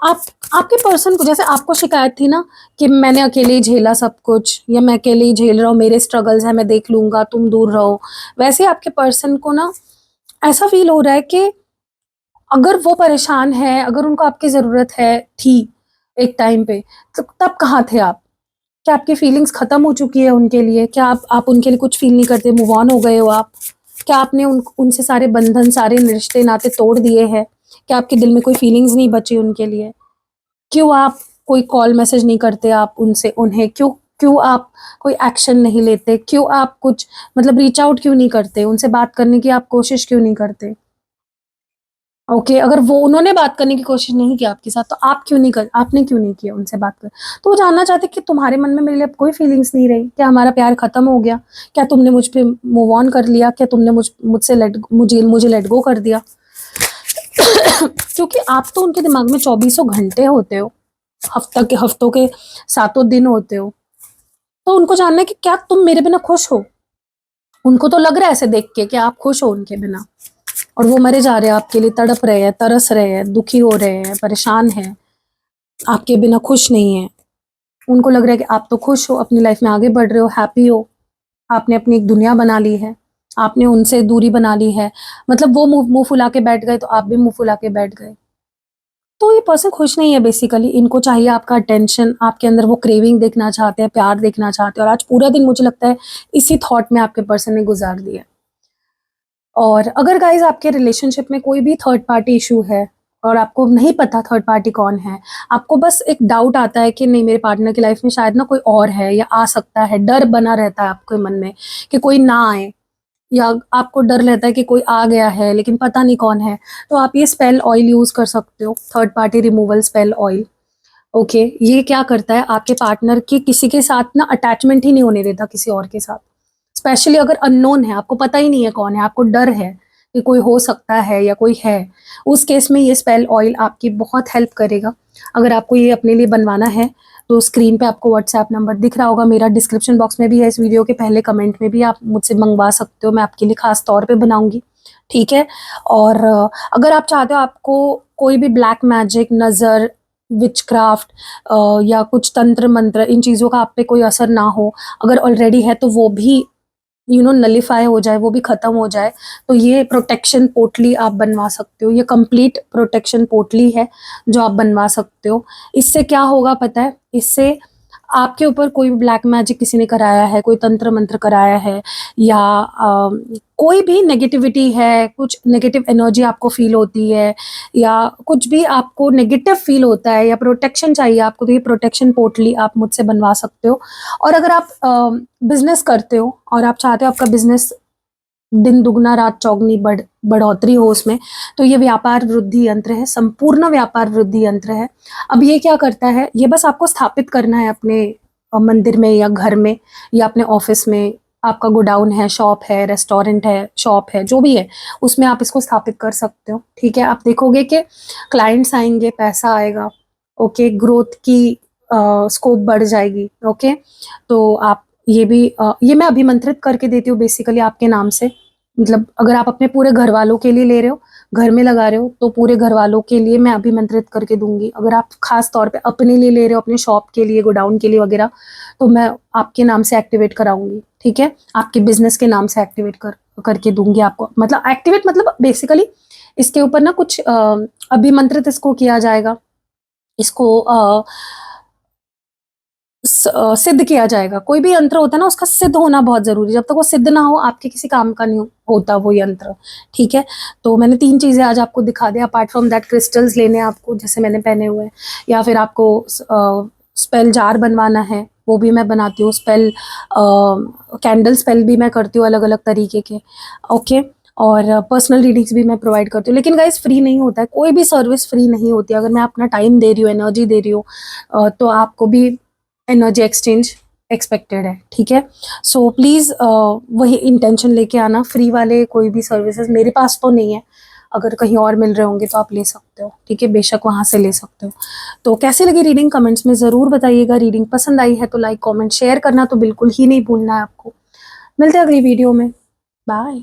Speaker 1: आप, आपके पर्सन को, जैसे आपको शिकायत थी ना कि मैंने अकेले ही झेला सब कुछ, या मैं अकेले ही झेल रहा हूँ, मेरे स्ट्रगल्स हैं, मैं देख लूंगा, तुम दूर रहो, वैसे आपके पर्सन को ना ऐसा फील हो रहा है कि अगर वो परेशान है, अगर उनको आपकी जरूरत है, थी एक टाइम पे, तो तब कहाँ थे आप? क्या आपकी फीलिंग्स खत्म हो चुकी है उनके लिए? क्या आप उनके लिए कुछ फील नहीं करते, मूव ऑन हो गए हो आप? क्या आपने उनसे सारे बंधन, सारे रिश्ते नाते तोड़ दिए हैं? क्या आपके दिल में कोई फीलिंग्स नहीं बची उनके लिए? क्यों आप कोई कॉल मैसेज नहीं करते आप उनसे, उन्हें क्यों, क्यों आप कोई एक्शन नहीं लेते? क्यों आप कुछ मतलब रीच आउट क्यों नहीं करते? उनसे बात करने की आप कोशिश क्यों नहीं करते? ओके, अगर वो, उन्होंने बात करने की कोशिश नहीं की आपके साथ, तो आप क्यों नहीं कर, आपने क्यों नहीं किया उनसे बात कर? तो वो जानना चाहते कि तुम्हारे मन में मेरे लिए अब कोई फीलिंग्स नहीं रही क्या? हमारा प्यार खत्म हो गया क्या? तुमने मुझ पे मूव ऑन कर लिया क्या? तुमने मुझसे मुझे लेट गो कर दिया? क्योंकि आप तो उनके दिमाग में 24 घंटे होते हो, हफ्तों के 7 दिन होते हो। तो उनको जानना है कि क्या तुम मेरे बिना खुश हो? उनको तो लग रहा है ऐसे देख के कि आप खुश हो उनके बिना, और वो मरे जा रहे हैं आपके लिए, तड़प रहे हैं, तरस रहे हैं, दुखी हो रहे हैं, परेशान हैं। आपके बिना खुश नहीं है, उनको लग रहा है कि आप तो खुश हो, अपनी लाइफ में आगे बढ़ रहे हो, हैप्पी हो, आपने अपनी एक दुनिया बना ली है, आपने उनसे दूरी बना ली है, मतलब वो मुंह मुंह फुला के बैठ गए तो आप भी मुंह फुला के बैठ गए। तो ये पर्सन खुश नहीं है बेसिकली, इनको चाहिए आपका अटेंशन, आपके अंदर वो क्रेविंग देखना चाहते हैं, प्यार देखना चाहते हैं, और आज पूरा दिन मुझे लगता है इसी थॉट में आपके पर्सन ने गुजार दिया। और अगर गाइज आपके रिलेशनशिप में कोई भी थर्ड पार्टी इशू है और आपको नहीं पता थर्ड पार्टी कौन है, आपको बस एक डाउट आता है कि नहीं मेरे पार्टनर की लाइफ में शायद ना कोई और है या आ सकता है, डर बना रहता है आपके मन में कि कोई ना आए, या आपको डर रहता है कि कोई आ गया है लेकिन पता नहीं कौन है, तो आप ये स्पेल ऑयल यूज कर सकते हो, third party removal spell oil. Okay, ये क्या करता है, आपके पार्टनर की किसी के साथ ना अटैचमेंट ही नहीं होने देता किसी और के साथ, स्पेशली अगर अननोन है, आपको पता ही नहीं है कौन है, आपको डर है कि कोई हो सकता है या कोई है, उस केस में ये स्पेल ऑयल आपकी बहुत हेल्प करेगा। अगर आपको ये अपने लिए बनवाना है तो स्क्रीन पे आपको व्हाट्सएप नंबर दिख रहा होगा, मेरा डिस्क्रिप्शन बॉक्स में भी है, इस वीडियो के पहले कमेंट में भी आप मुझसे मंगवा सकते हो, मैं आपके लिए खास तौर पे बनाऊंगी, ठीक है। और अगर आप चाहते हो आपको कोई भी ब्लैक मैजिक, नज़र, विचक्राफ्ट या कुछ तंत्र मंत्र, इन चीज़ों का आप पे कोई असर ना हो, अगर ऑलरेडी है तो वो भी नलिफाई हो जाए, वो भी खत्म हो जाए, तो ये प्रोटेक्शन पोटली आप बनवा सकते हो, ये कंप्लीट प्रोटेक्शन पोटली है जो आप बनवा सकते हो। इससे क्या होगा पता है, इससे आपके ऊपर कोई भी ब्लैक मैजिक किसी ने कराया है, कोई तंत्र मंत्र कराया है, या कोई भी नेगेटिविटी है, कुछ नेगेटिव एनर्जी आपको फील होती है, या कुछ भी आपको नेगेटिव फील होता है, या प्रोटेक्शन चाहिए आपको, तो ये प्रोटेक्शन पोटली आप मुझसे बनवा सकते हो। और अगर आप बिजनेस करते हो और आप चाहते हो आपका बिजनेस दिन दुगना रात चौगनी बढ़ोतरी हो उसमें, तो ये व्यापार वृद्धि यंत्र है, संपूर्ण व्यापार वृद्धि यंत्र है। अब ये क्या करता है, ये बस आपको स्थापित करना है अपने मंदिर में या घर में या अपने ऑफिस में, आपका गोडाउन है, शॉप है, रेस्टोरेंट है, शॉप है, जो भी है, उसमें आप इसको स्थापित कर सकते हो, ठीक है। आप देखोगे कि क्लाइंट्स आएंगे, पैसा आएगा, ओके, ग्रोथ की स्कोप बढ़ जाएगी, ओके। तो आप ये भी ये मैं अभिमंत्रित करके देती हूँ बेसिकली आपके नाम से, मतलब अगर आप अपने पूरे घर वालों के लिए ले रहे हो, घर में लगा रहे हो, तो पूरे घर वालों के लिए मैं अभिमंत्रित करके दूंगी। अगर आप खास तौर पे अपने लिए ले रहे हो, अपने शॉप के लिए, गोडाउन के लिए वगैरह, तो मैं आपके नाम से एक्टिवेट कराऊंगी, ठीक है, आपके बिजनेस के नाम से एक्टिवेट करके दूंगी आपको, मतलब एक्टिवेट मतलब बेसिकली इसके ऊपर ना कुछ अभिमंत्रित इसको किया जाएगा, इसको सिद्ध किया जाएगा। कोई भी यंत्र होता है ना, उसका सिद्ध होना बहुत जरूरी है, जब तक वो सिद्ध ना हो आपके किसी काम का नहीं होता वो यंत्र, ठीक है। तो मैंने 3 चीजें आज आपको दिखा दिया, अपार्ट फ्रॉम दैट क्रिस्टल्स लेने आपको, जैसे मैंने पहने हुए हैं, या फिर आपको स्पेल जार बनवाना है, वो भी मैं बनाती हूँ, स्पेल कैंडल स्पेल भी मैं करती हूँ अलग अलग तरीके के, ओके। और पर्सनल रीडिंग्स भी मैं प्रोवाइड करती हूँ, लेकिन गाइस फ्री नहीं होता है, कोई भी सर्विस फ्री नहीं होती। अगर मैं अपना टाइम दे रही हूँ, एनर्जी दे रही हूँ, तो आपको भी एनर्जी एक्सचेंज एक्सपेक्टेड है, ठीक है। सो प्लीज़ वही इंटेंशन लेके आना, फ्री वाले कोई भी सर्विसेज मेरे पास तो नहीं है, अगर कहीं और मिल रहे होंगे तो आप ले सकते हो, ठीक है, बेशक वहाँ से ले सकते हो। तो कैसी लगी रीडिंग कमेंट्स में ज़रूर बताइएगा, रीडिंग पसंद आई है तो लाइक कमेंट शेयर करना तो बिल्कुल ही नहीं भूलना है आपको। मिलते हैं अगली वीडियो में, बाय।